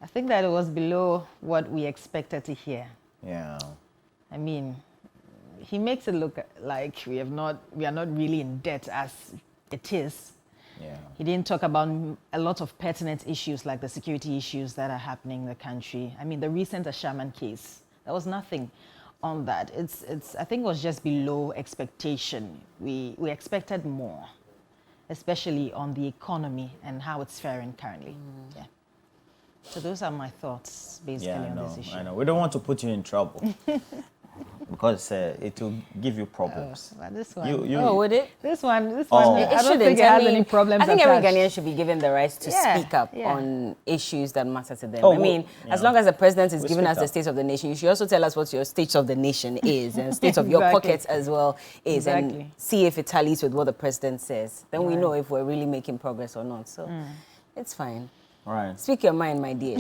I think that it was below what we expected to hear. Yeah. I mean, he makes it look like we are not really in debt as it is. Yeah. He didn't talk about a lot of pertinent issues like the security issues that are happening in the country. I mean, the recent Ashaman case, there was nothing on that. I think it was just below expectation. We expected more, especially on the economy and how it's faring currently. Yeah. So those are my thoughts basically on this issue. I know. We don't want to put you in trouble. Because it will give you problems. Well, this one. Would it? This one. It I don't think it has any problems. I think every attached. Ghanaian should be given the right to speak up on issues that matter to them. As long as the president is giving us the state of the nation, you should also tell us what your state of the nation is and state of your pockets as well is, and see if it tallies with what the president says. Then we know if we're really making progress or not. So it's fine. Right. Speak your mind, my dear.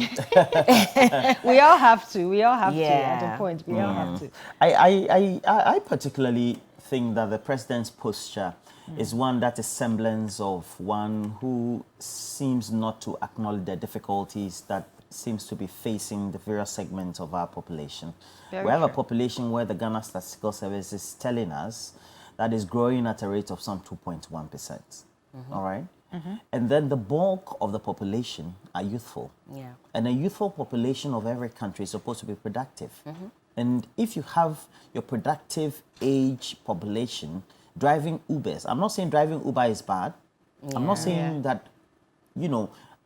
We all have to. We all have to. At a point, we all have to. I particularly think that the president's posture is one that is semblance of one who seems not to acknowledge the difficulties that seems to be facing the various segments of our population. We have a population where the Ghana Statistical Service is telling us that is growing at a rate of some 2.1%. All right? And then the bulk of the population are youthful. Yeah. And a youthful population of every country is supposed to be productive. And if you have your productive age population driving Ubers, I'm not saying driving Uber is bad. I'm not saying that,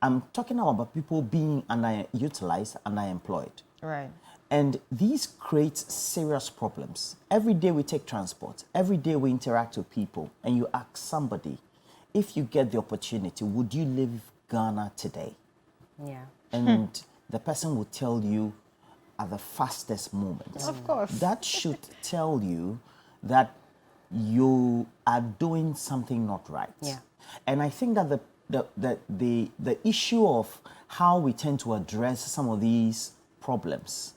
I'm talking about people being underutilized, underemployed. Right. And these create serious problems. Every day we take transport. Every day we interact with people. And you ask somebody, if you get the opportunity, would you leave Ghana today? Yeah. And the person will tell you at the fastest moment. Of course. That should tell you that you are doing something not right. Yeah. And I think that the issue of how we tend to address some of these problems,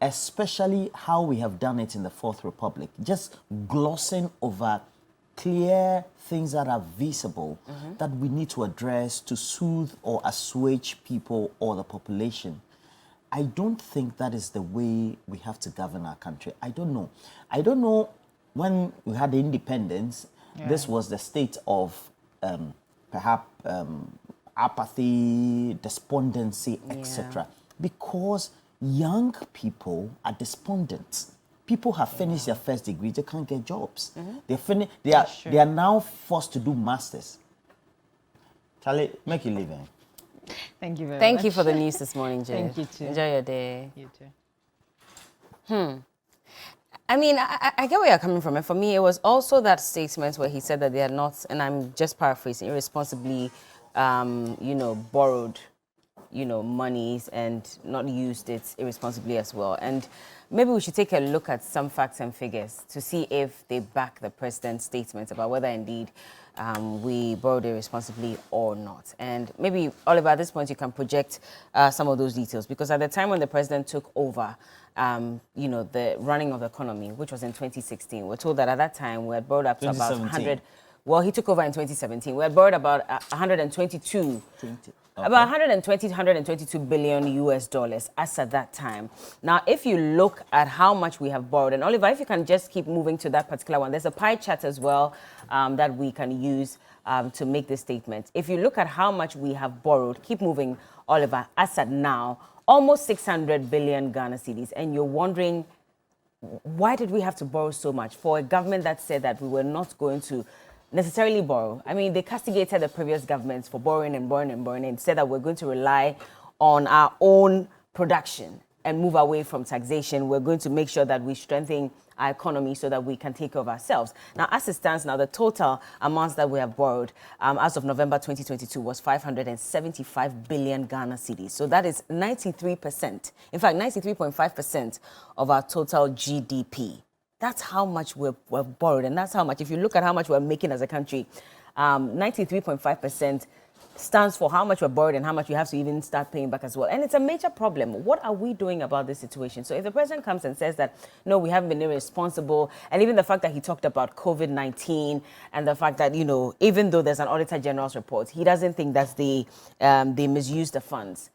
especially how we have done it in the Fourth Republic, just glossing over clear things that are visible that we need to address to soothe or assuage people or the population. I don't think that is the way we have to govern our country. I don't know. I don't know when we had the independence, this was the state of perhaps apathy, despondency, etc. Because young people are despondent. People have finished their first degree, they can't get jobs. They are now forced to do masters. Charlie, make you living. Thank you very much. Thank you for the news this morning, Jay. Thank you too. Enjoy your day. You too. I mean, I get where you're coming from. And for me, it was also that statement where he said that they had not, and I'm just paraphrasing, irresponsibly, borrowed, monies and not used it irresponsibly as well. And maybe we should take a look at some facts and figures to see if they back the president's statement about whether indeed we borrowed irresponsibly or not. And maybe, Oliver, at this point, you can project some of those details, because at the time when the president took over, the running of the economy, which was in 2016, we're told that at that time we had borrowed up to about 100. Well, he took over in 2017. We had borrowed about 122. About 122 billion US dollars as at that time. Now, if you look at how much we have borrowed, and Oliver, if you can just keep moving to that particular one, there's a pie chart as well that we can use to make this statement. If you look at how much we have borrowed, keep moving, Oliver, as at now, almost 600 billion Ghana cedis, and you're wondering, why did we have to borrow so much for a government that said that we were not going to necessarily borrow? I mean, they castigated the previous governments for borrowing and said that we're going to rely on our own production and move away from taxation. We're going to make sure that we strengthen our economy so that we can take care of ourselves. Now, as it stands now, the total amounts that we have borrowed as of November 2022 was 575 billion Ghana cedis. So that is 93%, in fact, 93.5% of our total GDP. That's how much we've borrowed, and that's how much, if you look at how much we're making as a country, 93.5% stands for how much we're borrowed and how much we have to even start paying back as well. And it's a major problem. What are we doing about this situation? So if the president comes and says that, no, we haven't been irresponsible, and even the fact that he talked about COVID-19 and the fact that, even though there's an Auditor General's report, he doesn't think that's they misused the funds.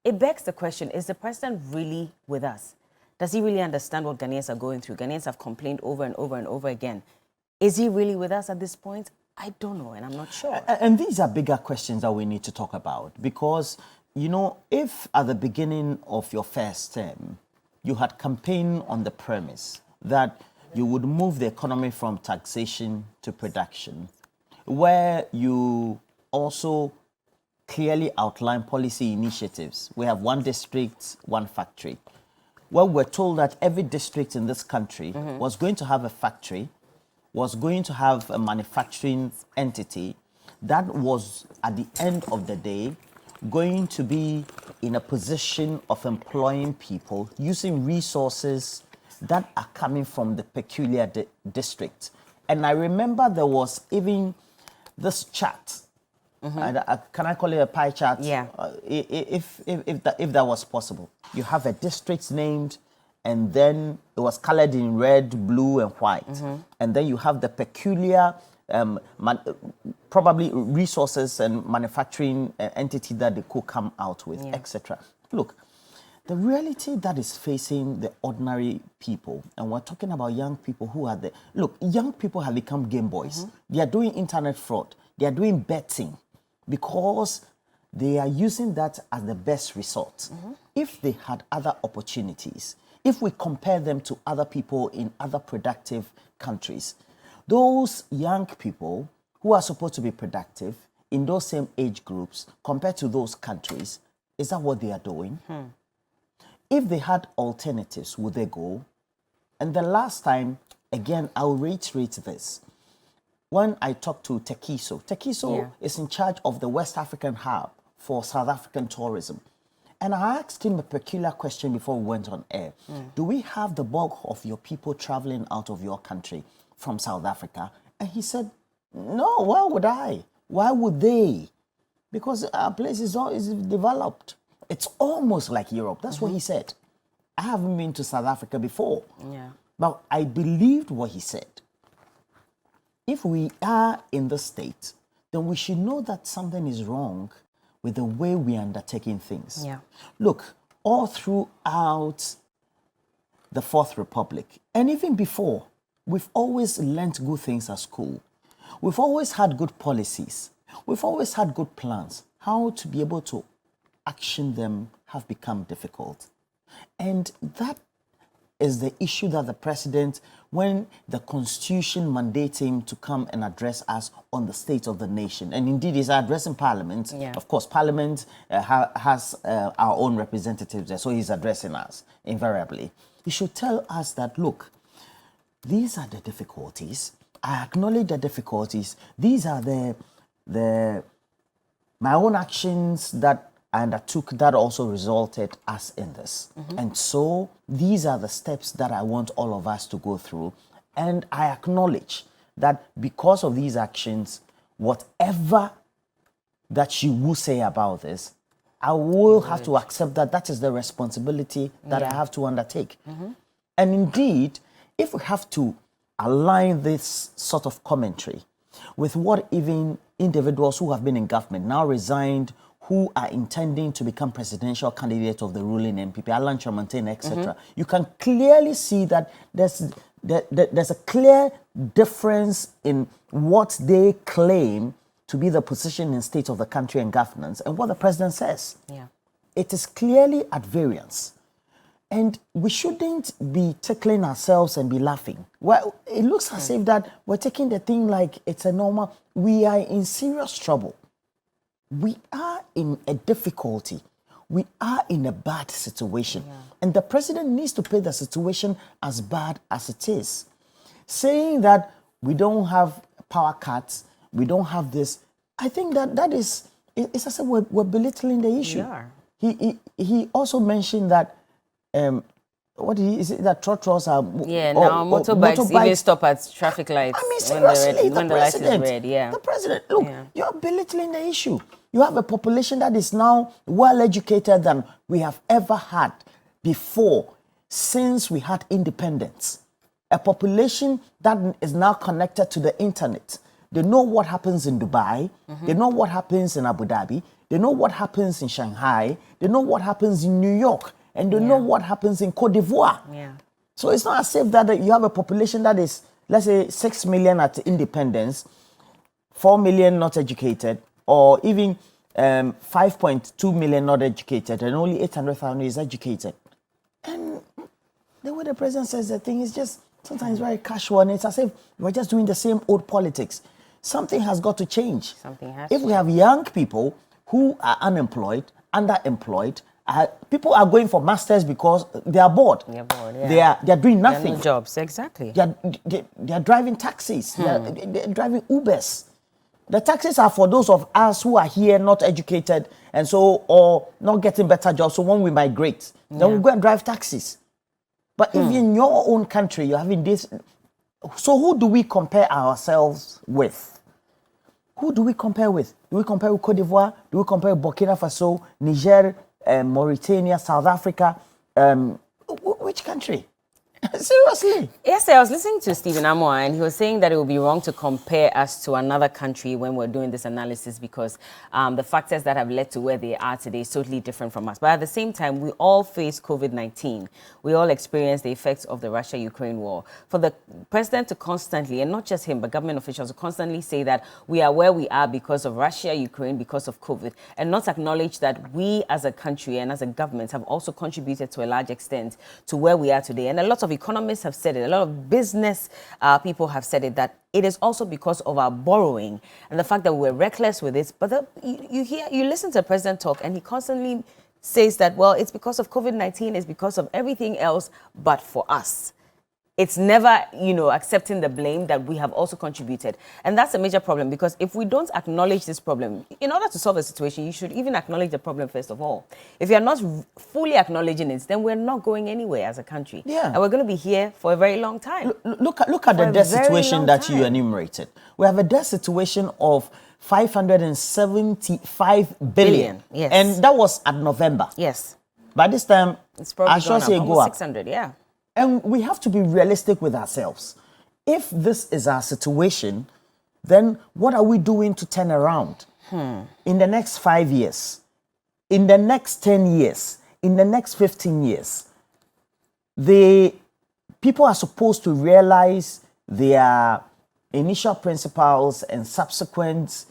it begs the question, is the president really with us? Does he really understand what Ghanaians are going through? Ghanaians have complained over and over and over again. Is he really with us at this point? I don't know, and I'm not sure. And these are bigger questions that we need to talk about, because, you know, if at the beginning of your first term, you had campaigned on the premise that you would move the economy from taxation to production, where you also clearly outline policy initiatives. We have one district, one factory. Well, we're told that every district in this country was going to have a factory, was going to have a manufacturing entity that was, at the end of the day, going to be in a position of employing people using resources that are coming from the peculiar district. And I remember there was even this chart. Can I call it a pie chart? Yeah. If that was possible. You have a district named, and then it was colored in red, blue, and white. And then you have the peculiar, probably resources and manufacturing entity that they could come out with, etc. Look, the reality that is facing the ordinary people, and we're talking about young people who are there. Look, young people have become Game Boys. They are doing internet fraud. They are doing betting because they are using that as the best resort. If they had other opportunities, if we compare them to other people in other productive countries, those young people who are supposed to be productive in those same age groups compared to those countries, is that what they are doing? If they had alternatives, would they go? And the last time, again, I'll reiterate this. When I talked to Tekiso is in charge of the West African hub for South African tourism. And I asked him a peculiar question before we went on air. Do we have the bulk of your people traveling out of your country from South Africa? And he said, no, why would I? Why would they? Because our place is developed. It's almost like Europe. That's what he said. I haven't been to South Africa before. But I believed what he said. If we are in the state, then we should know that something is wrong with the way we are undertaking things. Look, all throughout the Fourth Republic, and even before, we've always learnt good things at school. We've always had good policies. We've always had good plans. How to be able to action them have become difficult. And that is the issue that the president, when the constitution mandates him to come and address us on the state of the nation, and indeed he's addressing parliament. Of course, parliament has our own representatives there, so he's addressing us invariably. He should tell us that, look, these are the difficulties. I acknowledge the difficulties. These are my own actions that I undertook that also resulted us in this. And so these are the steps that I want all of us to go through. And I acknowledge that because of these actions, whatever that you will say about this, I will have to accept that that is the responsibility that I have to undertake. And indeed, if we have to align this sort of commentary with what even individuals who have been in government, now resigned, who are intending to become presidential candidates of the ruling NPP, Alan Chamantain, etc., you can clearly see that there's a clear difference in what they claim to be the position and state of the country and governance and what the president says. It is clearly at variance. And we shouldn't be tickling ourselves and be laughing. Well, it looks as if that we're taking the thing like it's a normal. We are in serious trouble. We are in a difficulty. We are in a bad situation. And the president needs to paint the situation as bad as it is. Saying that we don't have power cuts, we don't have this, I think that is, it's as if we're belittling the issue. He also mentioned that, what is it that trotros are... now motorbikes even stop at traffic lights. I mean, seriously, when the light is red. The president, look, you're belittling the issue. You have a population that is now well educated than we have ever had before, since we had independence. A population that is now connected to the internet. They know what happens in Dubai. They know what happens in Abu Dhabi. They know what happens in Shanghai. They know what happens in New York. And they know what happens in Cote d'Ivoire. Yeah. So it's not as if that you have a population that is, let's say, 6 million at independence, 4 million not educated, or even 5.2 million not educated, and only 800,000 is educated. And the way the president says the thing is just sometimes very casual, and it's as if we're just doing the same old politics. Something has got to change. Something has If to. we have young people who are unemployed, underemployed, people are going for masters because they are bored. They're bored, yeah. They are doing nothing. There are no jobs, exactly. They are driving taxis. They're driving Ubers. The taxis are for those of us who are here, not educated, and so, or not getting better jobs. So when we migrate, then we go and drive taxis. But if in your own country you're having this, so who do we compare ourselves with? Who do we compare with? Do we compare with Cote d'Ivoire? Do we compare with Burkina Faso, Niger, Mauritania, South Africa? Which country? Seriously? Yes, I was listening to Stephen Amoa, and he was saying that it would be wrong to compare us to another country when we're doing this analysis because the factors that have led to where they are today is totally different from us. But at the same time, we all face COVID-19. We all experience the effects of the Russia-Ukraine war. For the president to constantly, and not just him, but government officials to constantly say that we are where we are because of Russia, Ukraine, because of COVID, and not acknowledge that we as a country and as a government have also contributed to a large extent to where we are today. And a lot of economists have said it, a lot of business people have said it, that it is also because of our borrowing and the fact that we're reckless with it. But you listen to the president talk, and he constantly says that, well, it's because of COVID-19, it's because of everything else but for us. It's never, accepting the blame that we have also contributed. And that's a major problem, because if we don't acknowledge this problem, in order to solve a situation, you should even acknowledge the problem first of all. If you're not fully acknowledging it, then we're not going anywhere as a country. Yeah. And we're going to be here for a very long time. Look at the debt situation that you enumerated. We have a debt situation of 575 billion. Yes. And that was at November. Yes. By this time, It's probably I shall say gone up, go up. almost 600, yeah. And we have to be realistic with ourselves. If this is our situation, then what are we doing to turn around? In the next 5 years, in the next 10 years, in the next 15 years, the people are supposed to realize their initial principles and subsequent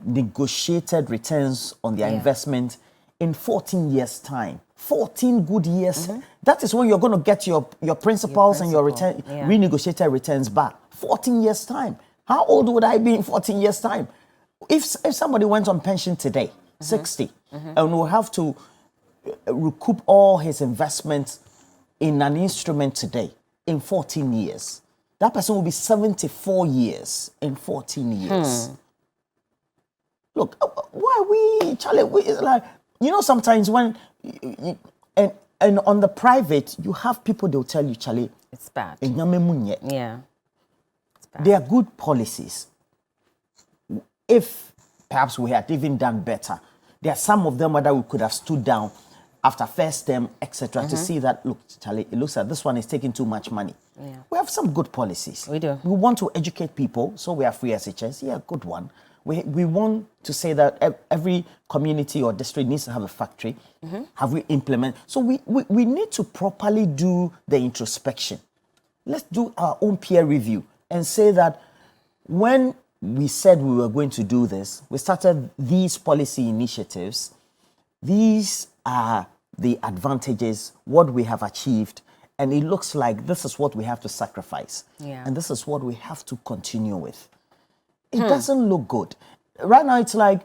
negotiated returns on their investment in 14 years' time. 14 good years. That is when you're going to get your principals and your renegotiated returns back. 14 years' time. How old would I be in 14 years' time? If somebody went on pension today, 60, and will have to recoup all his investments in an instrument today in 14 years, that person will be 74 years in 14 years. Look, why we, Charlie, it's like, sometimes when, and on the private, you have people, they'll tell you, Charlie, It's bad. yeah. It's bad. They are good policies. If perhaps we had even done better, there are some of them that we could have stood down after first term, etc., to see that, look, Charlie, it looks like this one is taking too much money. Yeah. We have some good policies. We do. We want to educate people, so we have free SHS. Yeah, good one. We want to say that every community or district needs to have a factory. Have we implemented? So we need to properly do the introspection. Let's do our own peer review and say that when we said we were going to do this, we started these policy initiatives. These are the advantages, what we have achieved, and it looks like this is what we have to sacrifice. Yeah. And this is what we have to continue with. It doesn't look good. Right now, it's like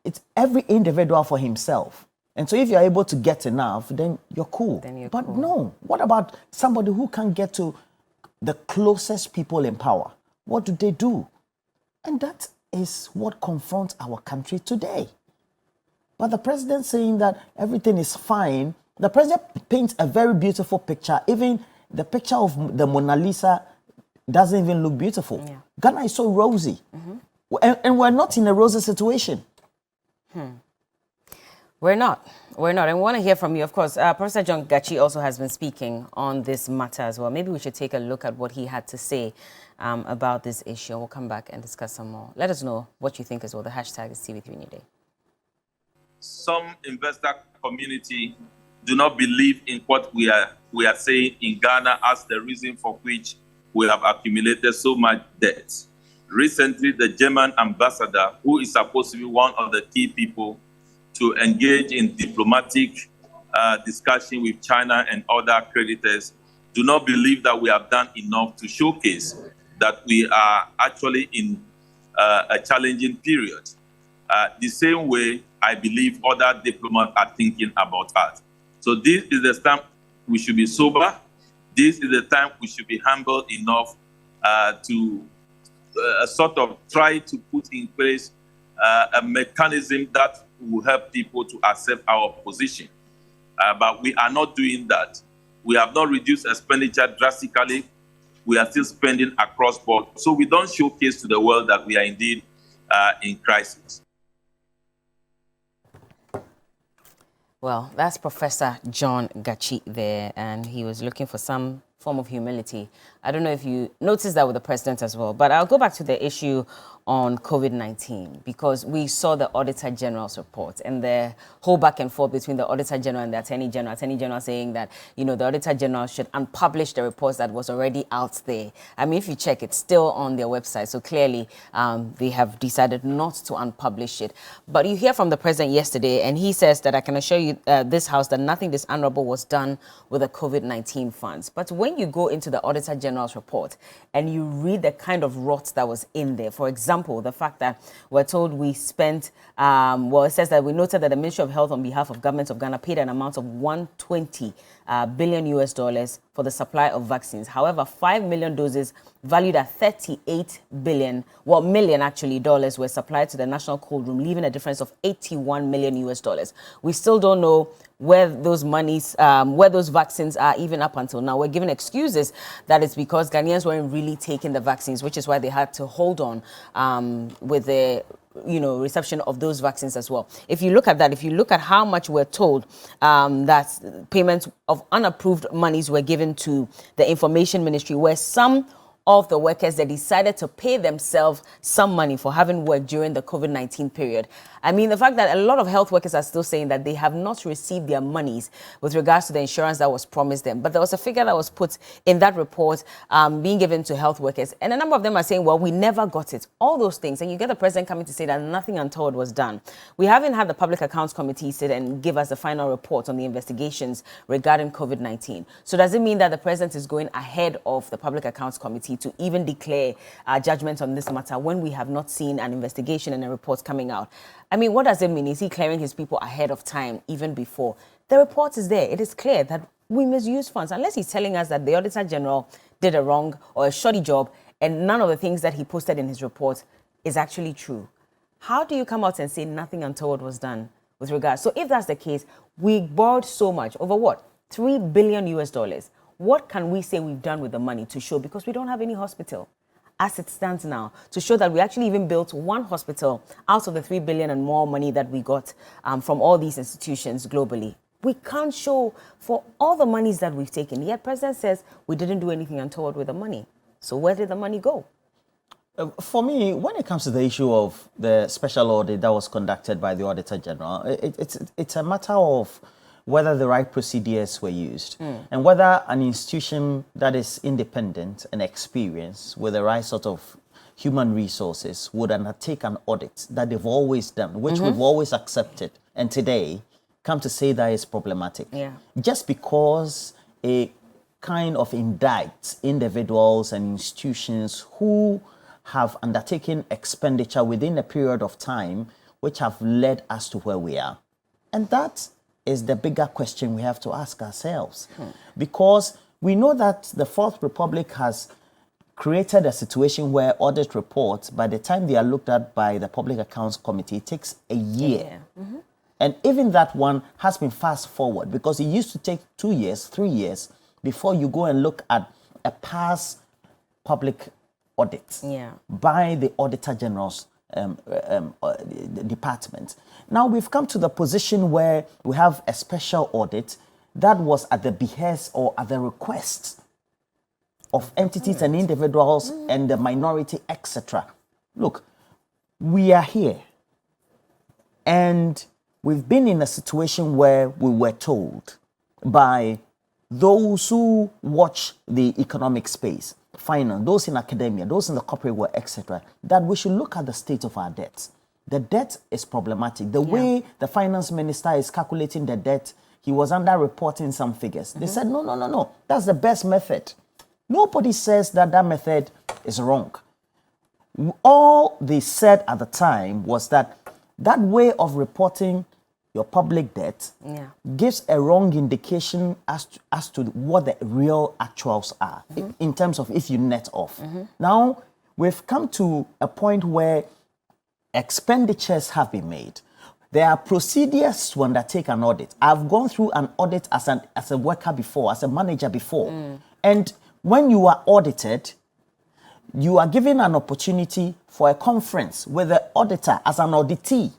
it's every individual for himself. And so if you're able to get enough, then you're cool. But no, what about somebody who can't get to the closest people in power? What do they do? And that is what confronts our country today. But the president saying that everything is fine, the president paints a very beautiful picture. Even the picture of the Mona Lisa doesn't even look beautiful. Yeah. Ghana is so rosy. And we're not in a rosy situation. We're not. We're not. And we want to hear from you. Of course, Professor John Gachi also has been speaking on this matter as well. Maybe we should take a look at what he had to say about this issue. We'll come back and discuss some more. Let us know what you think as well. The hashtag is TV3Newday. Some investor community do not believe in what we are saying in Ghana as the reason for which we have accumulated so much debt. Recently, the German ambassador, who is supposed to be one of the key people to engage in diplomatic discussion with China and other creditors, do not believe that we have done enough to showcase that we are actually in a challenging period. The same way I believe other diplomats are thinking about us. So this is the time we should be sober. This is the time we should be humble enough to sort of try to put in place a mechanism that will help people to accept our position. But we are not doing that. We have not reduced expenditure drastically. We are still spending across board. So we don't showcase to the world that we are indeed in crisis. Well, that's Professor John Gachi there, and he was looking for some form of humility. I don't know if you noticed that with the president as well, but I'll go back to the issue on COVID-19 because we saw the Auditor General's report and the whole back and forth between the Auditor General and the Attorney General. Attorney General saying that, the Auditor General should unpublish the reports that was already out there. I mean, if you check, it's still on their website. So clearly, they have decided not to unpublish it. But you hear from the president yesterday, and he says that I can assure you this house that nothing dishonorable was done with the COVID-19 funds. But when you go into the Auditor General's report and you read the kind of rot that was in there, for example, the fact that we're told we spent, it says that we noted that the Ministry of Health on behalf of government of Ghana paid an amount of $120 billion for the supply of vaccines. However, 5 million doses valued at $38 million dollars were supplied to the National Cold Room, leaving a difference of $81 million. We still don't know where those monies, where those vaccines are even up until now. We're given excuses that it's because Ghanaians weren't really taking the vaccines, which is why they had to hold on with the reception of those vaccines as well. If you look at that, if you look at how much we're told that payments of unapproved monies were given to the Information Ministry, where some of the workers, they decided to pay themselves some money for having worked during the COVID-19 period. I mean, the fact that a lot of health workers are still saying that they have not received their monies with regards to the insurance that was promised them. But there was a figure that was put in that report being given to health workers. And a number of them are saying, well, we never got it. All those things. And you get the president coming to say that nothing untoward was done. We haven't had the Public Accounts Committee sit and give us the final report on the investigations regarding COVID-19. So does it mean that the president is going ahead of the Public Accounts Committee to even declare judgment on this matter when we have not seen an investigation and a report coming out? I mean, what does it mean? Is he clearing his people ahead of time, even before? The report is there. It is clear that we misuse funds, unless he's telling us that the Auditor General did a wrong or a shoddy job and none of the things that he posted in his report is actually true. How do you come out and say nothing untoward was done with regards? So if that's the case, we borrowed so much, over what? $3 billion. What can we say we've done with the money to show? Because we don't have any hospital as it stands now, to show that we actually even built one hospital out of the $3 billion and more money that we got from all these institutions globally. We can't show for all the monies that we've taken. Yet President says we didn't do anything untoward with the money. So where did the money go? For me, when it comes to the issue of the special audit that was conducted by the Auditor General, it's a matter of whether the right procedures were used and whether an institution that is independent and experienced with the right sort of human resources would undertake an audit that they've always done, which we've always accepted, and today come to say that is problematic. Yeah. Just because a kind of indicts individuals and institutions who have undertaken expenditure within a period of time which have led us to where we are. And that is the bigger question we have to ask ourselves. Because we know that the Fourth Republic has created a situation where audit reports, by the time they are looked at by the Public Accounts Committee, it takes a year. And even that one has been fast forward, because it used to take 2 years, 3 years before you go and look at a past public audit by the Auditor General's department. Now we've come to the position where we have a special audit that was at the behest or at the request of entities and individuals and the minority, etc. Look, we are here and we've been in a situation where we were told by those who watch the economic space, finance, those in academia, those in the corporate world, etc., that we should look at the state of our debt. The debt is problematic. The way the finance minister is calculating the debt, he was under-reporting some figures. They said, no, that's the best method. Nobody says that that method is wrong. All they said at the time was that that way of reporting your public debt gives a wrong indication as to what the real actuals are in terms of if you net off. Now, we've come to a point where expenditures have been made. There are procedures to undertake an audit. I've gone through an audit as a worker before, as a manager before. And when you are audited, you are given an opportunity for a conference with the auditor as an auditee.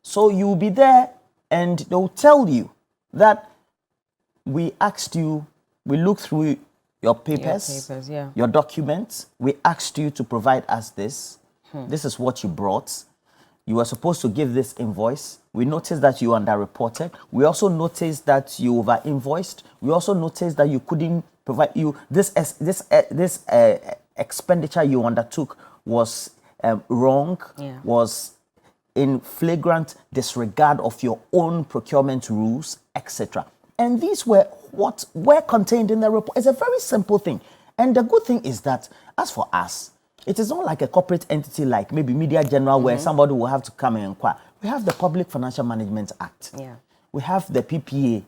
So you'll be there and they'll tell you that we asked you, we looked through your papers, your documents. We asked you to provide us this. This is what you brought. You were supposed to give this invoice. We noticed that you underreported. We also noticed that you over-invoiced. We also noticed that you couldn't provide you this expenditure you undertook was wrong, was in flagrant disregard of your own procurement rules, etc. And these were what were contained in the report. It's a very simple thing. And the good thing is that, as for us, it is not like a corporate entity like maybe Media General where somebody will have to come and inquire. We have the Public Financial Management Act. We have the PPA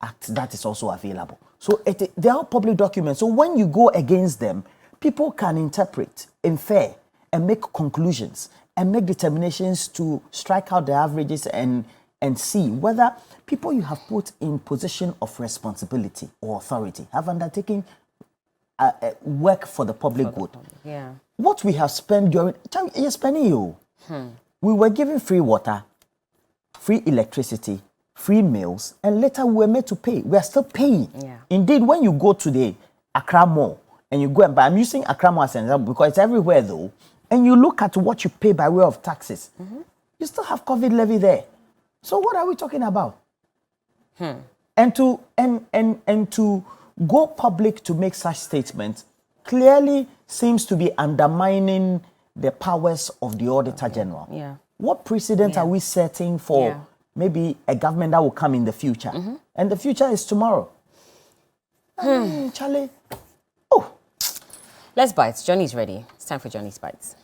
Act that is also available. So they are public documents. So when you go against them, people can interpret, infer, and make conclusions and make determinations to strike out the averages and see whether people you have put in position of responsibility or authority have undertaken work for the public good. What we have spent during, we were given free water, free electricity, free meals, and later we were made to pay. We are still paying. Indeed, when you go to the Accra Mall and you go and buy, I'm using Accra Mall as an example because it's everywhere though, and you look at what you pay by way of taxes, you still have COVID levy there. So what are we talking about? And to go public to make such statements clearly seems to be undermining the powers of the Auditor General. What precedent are we setting for maybe a government that will come in the future? And the future is tomorrow. Charlie. Let's bite. Johnny's ready. It's time for Johnny's Bites.